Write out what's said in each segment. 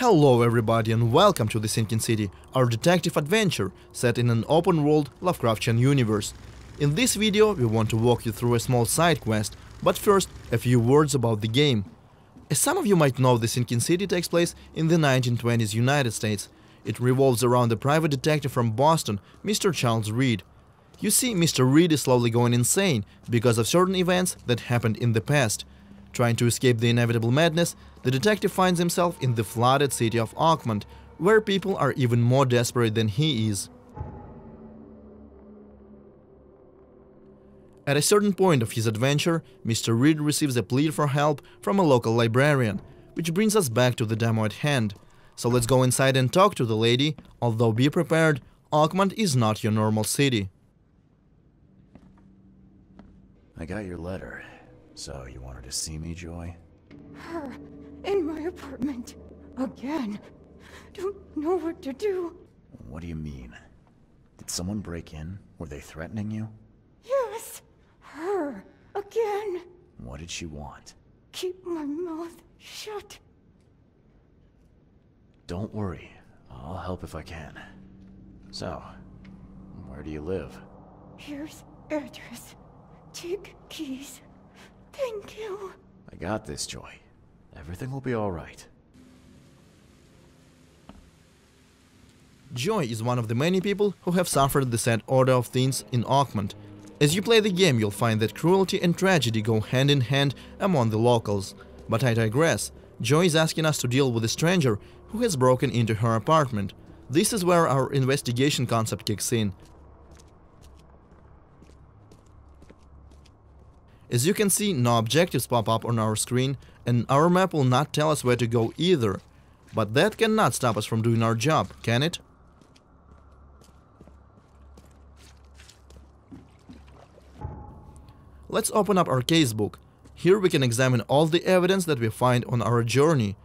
Hello everybody and welcome to The Sinking City, our detective adventure set in an open-world Lovecraftian universe. In this video we want to walk you through a small side quest, but first a few words about the game. As some of you might know, The Sinking City takes place in the 1920s United States. It revolves around a private detective from Boston, Mr. Charles Reed. You see, Mr. Reed is slowly going insane because of certain events that happened in the past. Trying to escape the inevitable madness, the detective finds himself in the flooded city of Oakmont, where people are even more desperate than he is. At a certain point of his adventure, Mr. Reed receives a plea for help from a local librarian, which brings us back to the demo at hand. So let's go inside and talk to the lady, although be prepared, Oakmont is not your normal city. I got your letter. So, you wanted to see me, Joy? Her in my apartment. Again. Don't know what to do. What do you mean? Did someone break in? Were they threatening you? Yes. Her. Again. What did she want? Keep my mouth shut. Don't worry. I'll help if I can. So, where do you live? Here's address. Take keys. Thank you. I got this, Joy. Everything will be alright. Joy is one of the many people who have suffered the sad order of things in Oakmont. As you play the game, you'll find that cruelty and tragedy go hand in hand among the locals. But I digress. Joy is asking us to deal with a stranger who has broken into her apartment. This is where our investigation concept kicks in. As you can see, no objectives pop up on our screen, and our map will not tell us where to go either. But that cannot stop us from doing our job, can it? Let's open up our casebook. Here we can examine all the evidence that we find on our journey.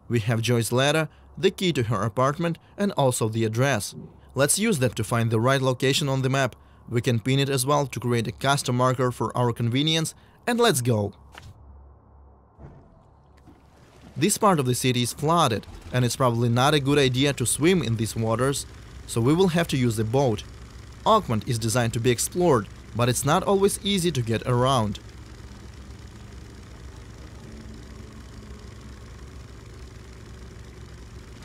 We have Joy's letter, the key to her apartment, and also the address. Let's use that to find the right location on the map. We can pin it as well to create a custom marker for our convenience, and let's go! This part of the city is flooded, and it's probably not a good idea to swim in these waters, so we will have to use a boat. Oakmont is designed to be explored, but it's not always easy to get around.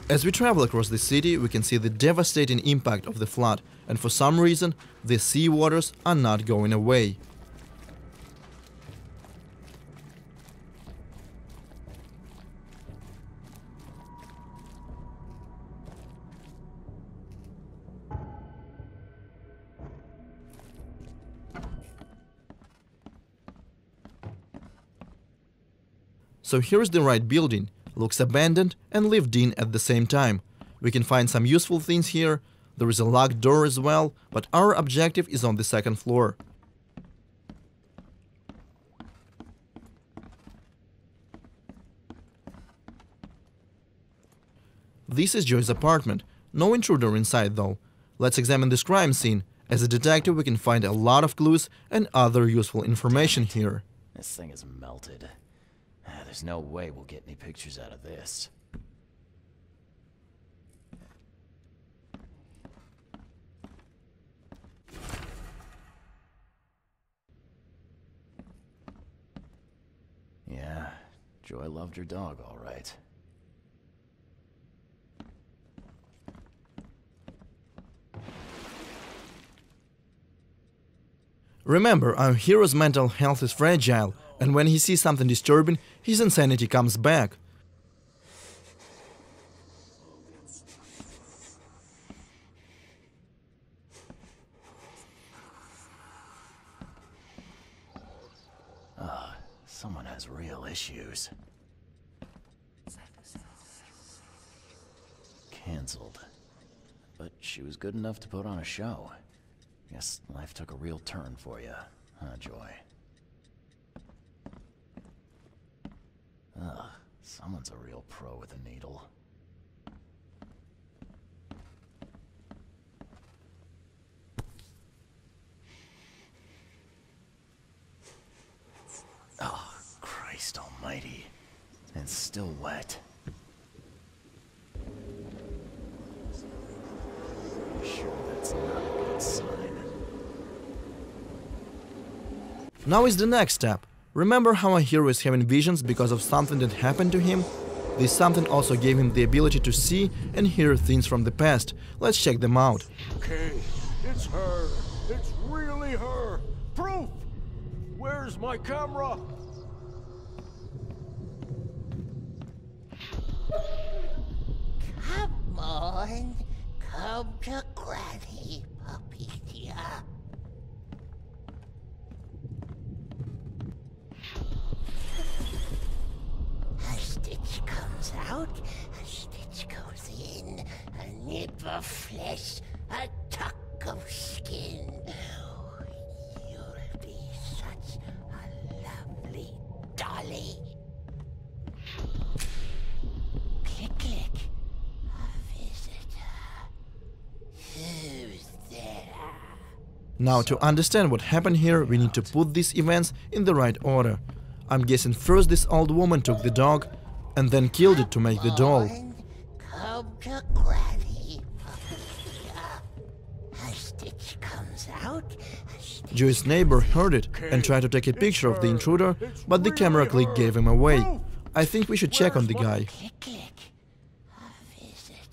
As we travel across the city, we can see the devastating impact of the flood, and for some reason, the sea waters are not going away. So here's the right building. Looks abandoned and lived in at the same time. We can find some useful things here. There is a locked door as well, but our objective is on the second floor. This is Joy's apartment. No intruder inside though. Let's examine this crime scene. As a detective, we can find a lot of clues and other useful information here. This thing is melted. There's no way we'll get any pictures out of this. Yeah, Joy loved her dog, all right. Remember, our hero's mental health is fragile, and when he sees something disturbing, his insanity comes back. Someone has real issues. Cancelled. But she was good enough to put on a show. Guess life took a real turn for you, huh, Joy? Ugh, someone's a real pro with a needle. Oh, Christ almighty. And still wet. Now is the next step. Remember how our hero is having visions because of something that happened to him? This something also gave him the ability to see and hear things from the past. Let's check them out. Okay, it's her. It's really her. Proof! Where's my camera? Come on, come to Granny, puppy dear. A stitch comes out, a stitch goes in, a nip of flesh, a tuck of skin. You'll be such a lovely dolly. Click, click. A visitor. Who's there? Now, to understand what happened here, we need to put these events in the right order. I'm guessing first this old woman took the dog and then killed it to make the doll. Come to Granny, puppy dear. A stitch comes out, a stitch Joey's neighbor heard it and tried to take a picture of the intruder, but the camera click gave him away. I think we should check on the guy. click, click. A visitor.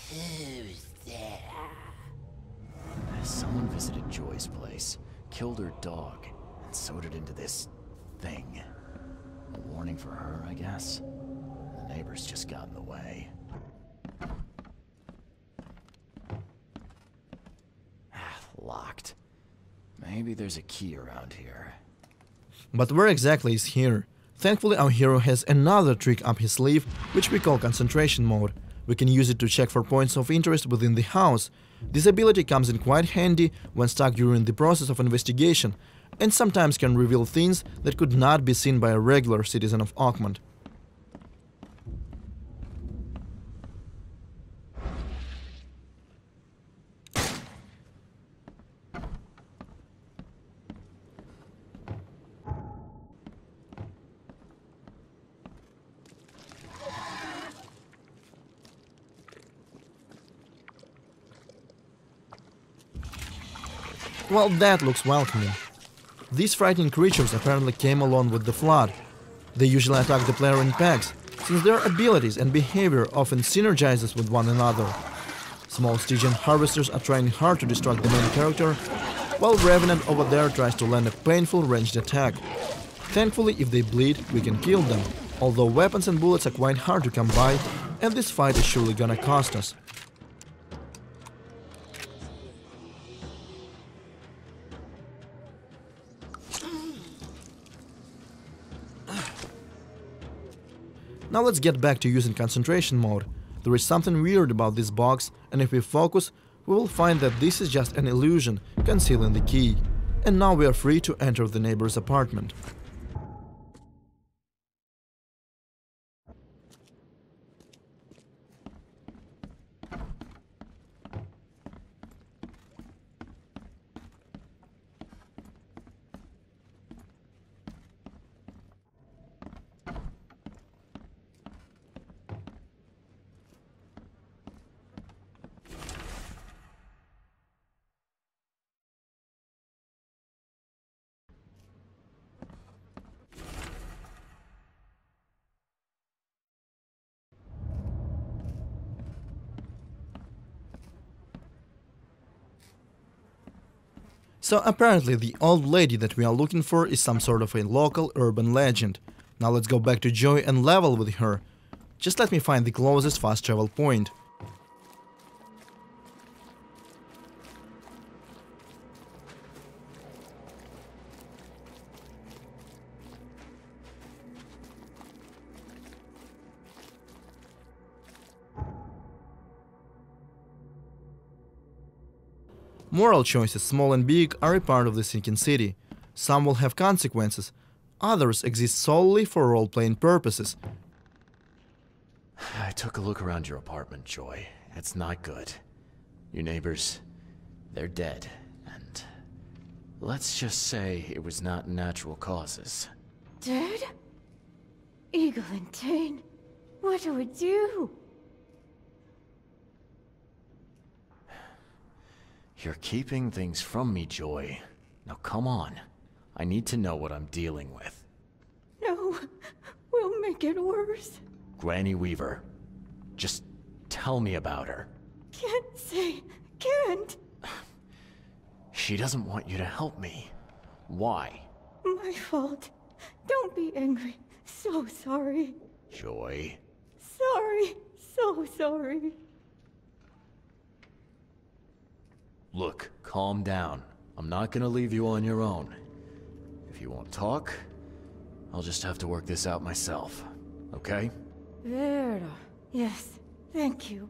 Who's there? Someone visited Joy's place, killed her dog, and sewed it into this thing. A warning for her, I guess. The neighbors just got in the way. Locked. Maybe there's a key around here. But where exactly is here? Thankfully, our hero has another trick up his sleeve, which we call concentration mode. We can use it to check for points of interest within the house. This ability comes in quite handy when stuck during the process of investigation, and sometimes can reveal things that could not be seen by a regular citizen of Oakmont. Well, that looks welcoming. These frightening creatures apparently came along with the flood. They usually attack the player in packs, since their abilities and behavior often synergizes with one another. Small Stygian harvesters are trying hard to distract the main character, while Revenant over there tries to land a painful ranged attack. Thankfully, if they bleed, we can kill them, although weapons and bullets are quite hard to come by, and this fight is surely gonna cost us. Now let's get back to using concentration mode. There is something weird about this box, and if we focus, we will find that this is just an illusion concealing the key. And now we are free to enter the neighbor's apartment. So apparently the old lady that we are looking for is some sort of a local urban legend. Now let's go back to Joy and level with her. Just let me find the closest fast travel point. Moral choices, small and big, are a part of the sinking city. Some will have consequences, others exist solely for role-playing purposes. I took a look around your apartment, Joy. It's not good. Your neighbors, they're dead, and let's just say it was not natural causes. Dead? Eagle and Tane, what do we do? You're keeping things from me, Joy. Now come on. I need to know what I'm dealing with. No, we'll make it worse. Granny Weaver. Just tell me about her. Can't say, can't. She doesn't want you to help me. Why? My fault. Don't be angry. So sorry. Joy. Sorry. So sorry. Look, calm down. I'm not gonna leave you on your own. If you won't talk, I'll just have to work this out myself. Okay? Vera. Yes, thank you.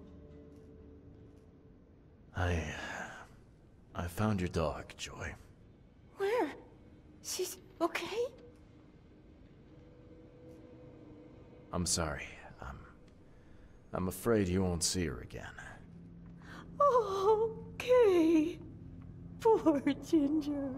I found your dog, Joy. Where? She's okay? I'm sorry. I'm afraid you won't see her again. Okay. Poor Ginger.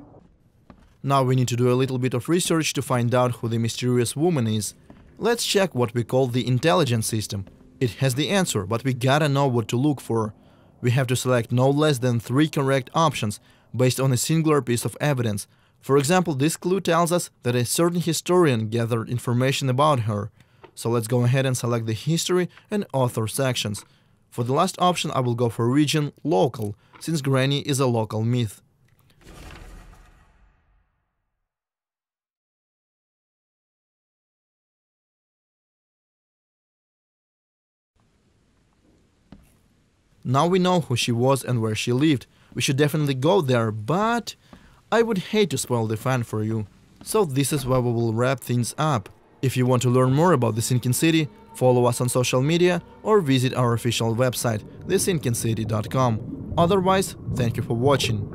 Now we need to do a little bit of research to find out who the mysterious woman is. Let's check what we call the intelligence system. It has the answer, but we gotta know what to look for. We have to select no less than 3 correct options based on a singular piece of evidence. For example, this clue tells us that a certain historian gathered information about her. So let's go ahead and select the history and author sections. For the last option, I will go for region local, since Granny is a local myth. Now we know who she was and where she lived. We should definitely go there, but I would hate to spoil the fun for you. So this is where we will wrap things up. If you want to learn more about the Sinking City, follow us on social media or visit our official website, thesinkincity.com. Otherwise, thank you for watching.